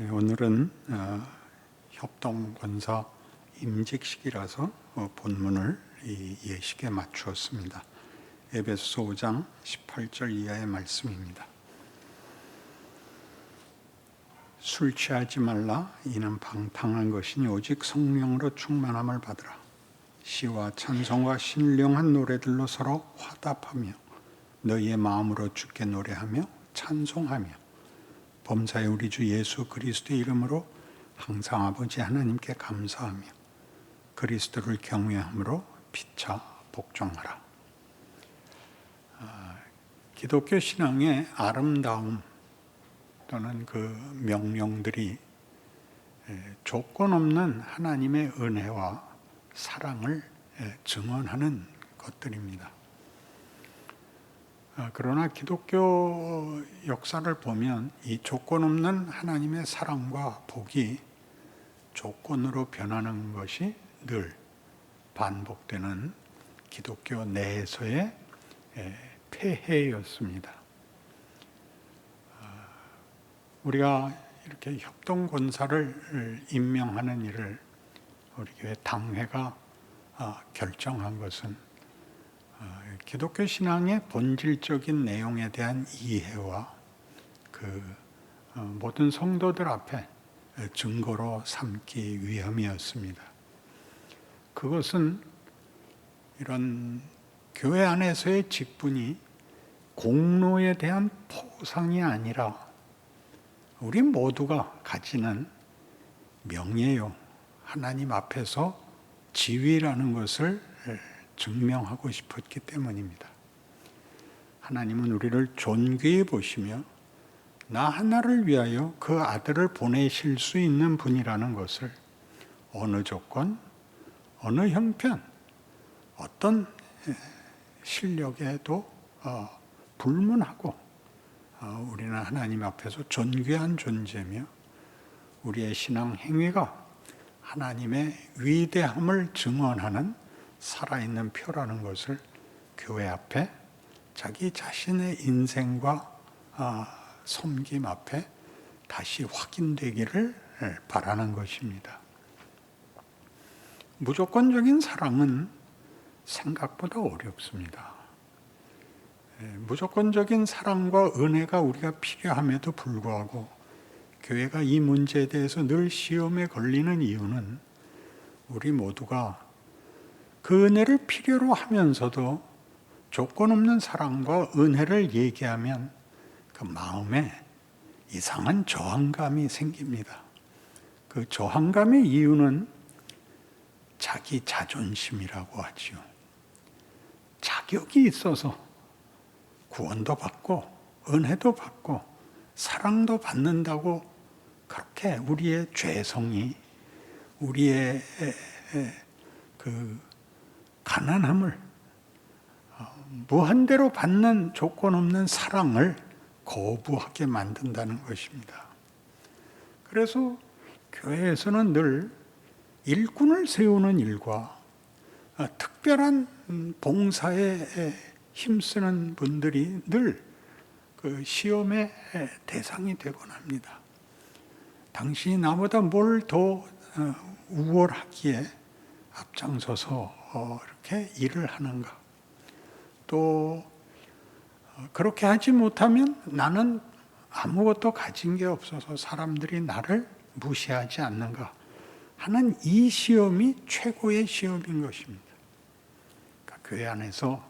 오늘은 협동권사 임직식이라서 본문을 이 예식에 맞추었습니다. 에베소서 5장 18절 이하의 말씀입니다. 술 취하지 말라. 이는 방탕한 것이니 오직 성령으로 충만함을 받으라. 시와 찬송과 신령한 노래들로 서로 화답하며 너희의 마음으로 주께 노래하며 찬송하며 범사의 우리 주 예수 그리스도의 이름으로 항상 아버지 하나님께 감사하며 그리스도를 경외함으로 피차 복종하라. 기독교 신앙의 아름다움 또는 그 명령들이 조건 없는 하나님의 은혜와 사랑을 증언하는 것들입니다. 그러나 기독교 역사를 보면 이 조건 없는 하나님의 사랑과 복이 조건으로 변하는 것이 늘 반복되는 기독교 내에서의 폐해였습니다. 우리가 이렇게 협동권사를 임명하는 일을 우리 교회 당회가 결정한 것은 기독교 신앙의 본질적인 내용에 대한 이해와 그 모든 성도들 앞에 증거로 삼기 위함이었습니다. 그것은 이런 교회 안에서의 직분이 공로에 대한 포상이 아니라 우리 모두가 가지는 명예요, 하나님 앞에서 지위라는 것을 증명하고 싶었기 때문입니다. 하나님은 우리를 존귀히 보시며 나 하나를 위하여 그 아들을 보내실 수 있는 분이라는 것을 어느 조건, 어느 형편, 어떤 실력에도 불문하고 우리는 하나님 앞에서 존귀한 존재며 우리의 신앙 행위가 하나님의 위대함을 증언하는 살아있는 표라는 것을 교회 앞에 자기 자신의 인생과 섬김 앞에 다시 확인되기를 바라는 것입니다. 무조건적인 사랑은 생각보다 어렵습니다. 무조건적인 사랑과 은혜가 우리가 필요함에도 불구하고 교회가 이 문제에 대해서 늘 시험에 걸리는 이유는 우리 모두가 그 은혜를 필요로 하면서도 조건 없는 사랑과 은혜를 얘기하면 그 마음에 이상한 저항감이 생깁니다. 그 저항감의 이유는 자기 자존심이라고 하지요. 자격이 있어서 구원도 받고 은혜도 받고 사랑도 받는다고 그렇게 우리의 죄성이 우리의 그 가난함을 무한대로 받는 조건 없는 사랑을 거부하게 만든다는 것입니다. 그래서 교회에서는 늘 일꾼을 세우는 일과 특별한 봉사에 힘쓰는 분들이 늘 그 시험의 대상이 되곤 합니다. 당신이 나보다 뭘 더 우월하기에 앞장서서 이렇게 일을 하는가? 또 그렇게 하지 못하면 나는 아무것도 가진 게 없어서 사람들이 나를 무시하지 않는가 하는 이 시험이 최고의 시험인 것입니다. 그러니까 교회 안에서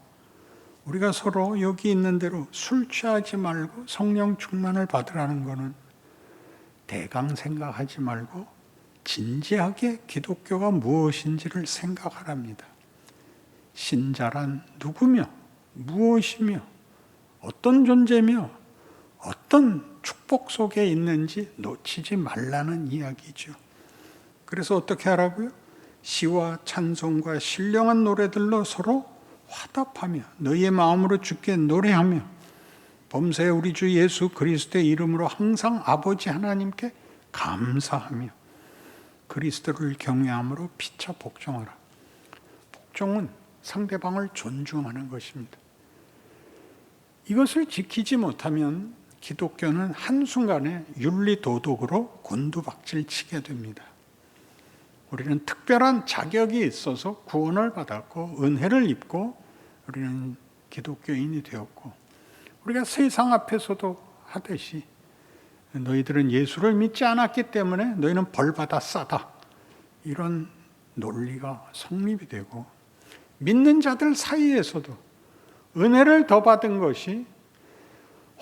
우리가 서로 여기 있는 대로 술 취하지 말고 성령 충만을 받으라는 것은 대강 생각하지 말고 진지하게 기독교가 무엇인지를 생각하랍니다. 신자란 누구며 무엇이며 어떤 존재며 어떤 축복 속에 있는지 놓치지 말라는 이야기죠. 그래서 어떻게 하라고요? 시와 찬송과 신령한 노래들로 서로 화답하며 너희의 마음으로 주께 노래하며 범사에 우리 주 예수 그리스도의 이름으로 항상 아버지 하나님께 감사하며 그리스도를 경외함으로 피차 복종하라. 복종은 상대방을 존중하는 것입니다. 이것을 지키지 못하면 기독교는 한순간에 윤리도덕으로 곤두박질 치게 됩니다. 우리는 특별한 자격이 있어서 구원을 받았고 은혜를 입고 우리는 기독교인이 되었고, 우리가 세상 앞에서도 하듯이 너희들은 예수를 믿지 않았기 때문에 너희는 벌받아 싸다, 이런 논리가 성립이 되고, 믿는 자들 사이에서도 은혜를 더 받은 것이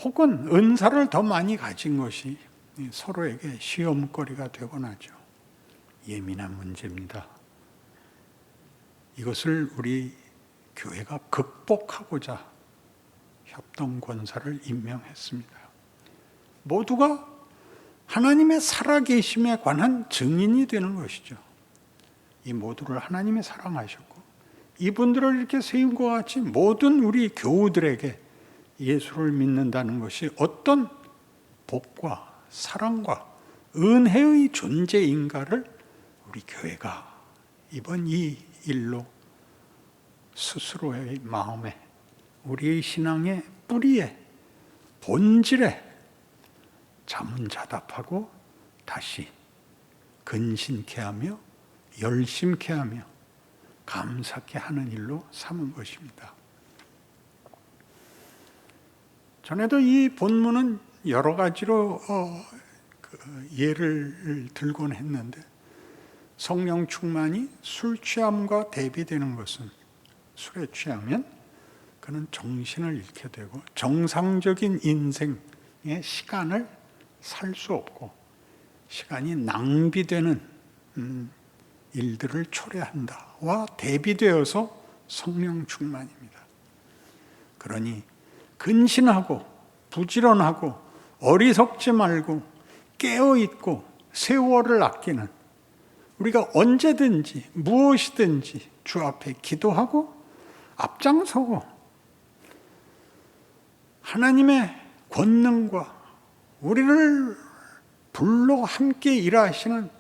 혹은 은사를 더 많이 가진 것이 서로에게 시험거리가 되곤 하죠. 예민한 문제입니다. 이것을 우리 교회가 극복하고자 협동권사를 임명했습니다. 모두가 하나님의 살아계심에 관한 증인이 되는 것이죠. 이 모두를 하나님이 사랑하셨고 이분들을 이렇게 세운 것 같이 모든 우리 교우들에게 예수를 믿는다는 것이 어떤 복과 사랑과 은혜의 존재인가를 우리 교회가 이번 이 일로 스스로의 마음에, 우리의 신앙의 뿌리에, 본질에 자문자답하고 다시 근신케 하며 열심케 하며 감사케 하는 일로 삼은 것입니다. 전에도 이 본문은 여러 가지로 예를 들곤 했는데, 성령 충만이 술 취함과 대비되는 것은, 술에 취하면 그는 정신을 잃게 되고 정상적인 인생의 시간을 살 수 없고 시간이 낭비되는 일들을 초래한다와 대비되어서 성령 충만입니다. 그러니 근신하고 부지런하고 어리석지 말고 깨어있고 세월을 아끼는, 우리가 언제든지 무엇이든지 주 앞에 기도하고 앞장서고 하나님의 권능과 우리를 불러 함께 일하시는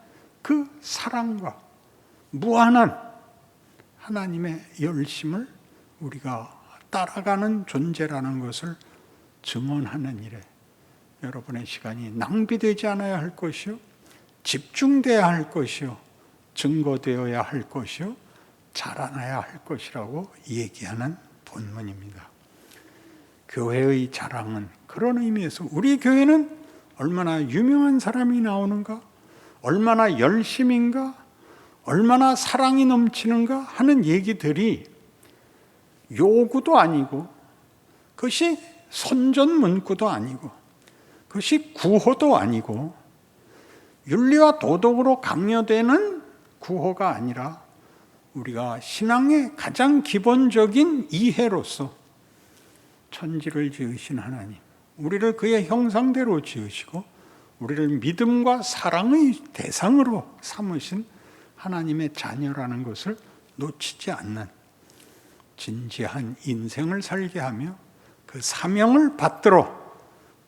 그 사랑과 무한한 하나님의 열심을 우리가 따라가는 존재라는 것을 증언하는 일에 여러분의 시간이 낭비되지 않아야 할 것이요, 집중되어야 할 것이요, 증거되어야 할 것이요, 자라나야 할 것이라고 얘기하는 본문입니다. 교회의 자랑은 그런 의미에서 우리 교회는 얼마나 유명한 사람이 나오는가, 얼마나 열심인가, 얼마나 사랑이 넘치는가 하는 얘기들이 요구도 아니고, 그것이 선전문구도 아니고, 그것이 구호도 아니고, 윤리와 도덕으로 강요되는 구호가 아니라 우리가 신앙의 가장 기본적인 이해로서 천지를 지으신 하나님, 우리를 그의 형상대로 지으시고 우리를 믿음과 사랑의 대상으로 삼으신 하나님의 자녀라는 것을 놓치지 않는 진지한 인생을 살게 하며 그 사명을 받들어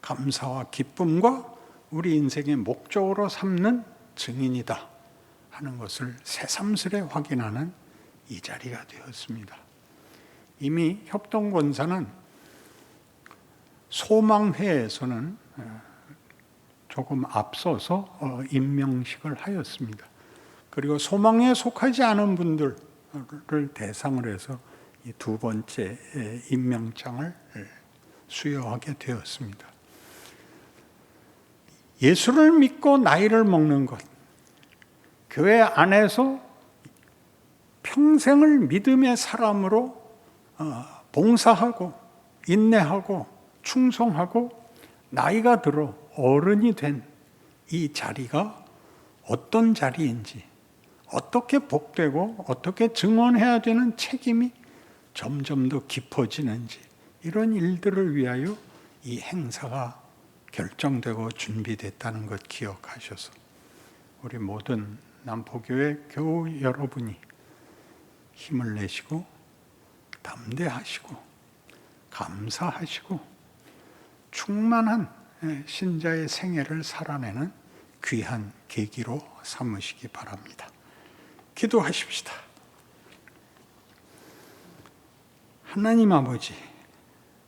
감사와 기쁨과 우리 인생의 목적으로 삼는 증인이다 하는 것을 새삼스레 확인하는 이 자리가 되었습니다. 이미 협동권사는 소망회에서는 조금 앞서서 임명식을 하였습니다. 그리고 소망에 속하지 않은 분들을 대상으로 해서 이 두 번째 임명장을 수여하게 되었습니다. 예수를 믿고 나이를 먹는 것, 교회 안에서 평생을 믿음의 사람으로 봉사하고 인내하고 충성하고 나이가 들어 어른이 된 이 자리가 어떤 자리인지, 어떻게 복되고 어떻게 증언해야 되는 책임이 점점 더 깊어지는지, 이런 일들을 위하여 이 행사가 결정되고 준비됐다는 것 기억하셔서 우리 모든 남포교회 교우 여러분이 힘을 내시고 담대하시고 감사하시고 충만한 신자의 생애를 살아내는 귀한 계기로 삼으시기 바랍니다. 기도하십시다. 하나님 아버지,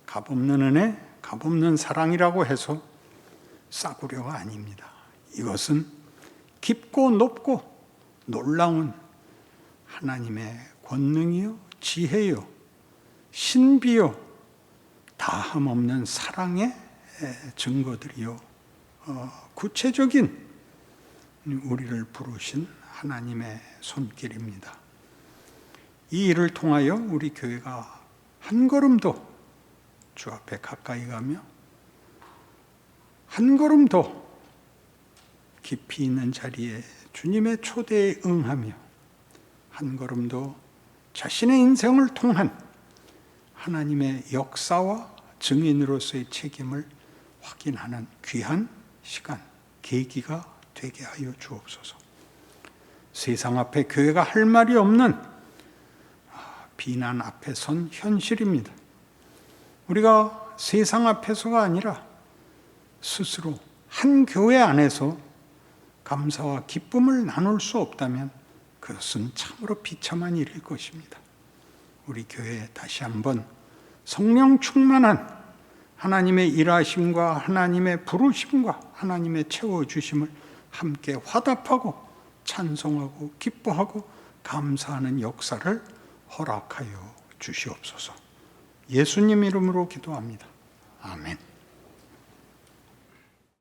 값없는 은혜 값없는 사랑이라고 해서 싸구려가 아닙니다. 이것은 깊고 높고 놀라운 하나님의 권능이요, 지혜요, 신비요, 다함없는 사랑의 증거들이요, 구체적인 우리를 부르신 하나님의 손길입니다. 이 일을 통하여 우리 교회가 한 걸음도 주 앞에 가까이 가며 한 걸음 더 깊이 있는 자리에 주님의 초대에 응하며 한 걸음 더 자신의 인생을 통한 하나님의 역사와 증인으로서의 책임을 확인하는 귀한 시간, 계기가 되게 하여 주옵소서. 세상 앞에 교회가 할 말이 없는 비난 앞에 선 현실입니다. 우리가 세상 앞에서가 아니라 스스로 한 교회 안에서 감사와 기쁨을 나눌 수 없다면 그것은 참으로 비참한 일일 것입니다. 우리 교회에 다시 한번 성령 충만한 하나님의 일하심과 하나님의 부르심과 하나님의 채워주심을 함께 화답하고 찬송하고 기뻐하고 감사하는 역사를 허락하여 주시옵소서. 예수님 이름으로 기도합니다. 아멘.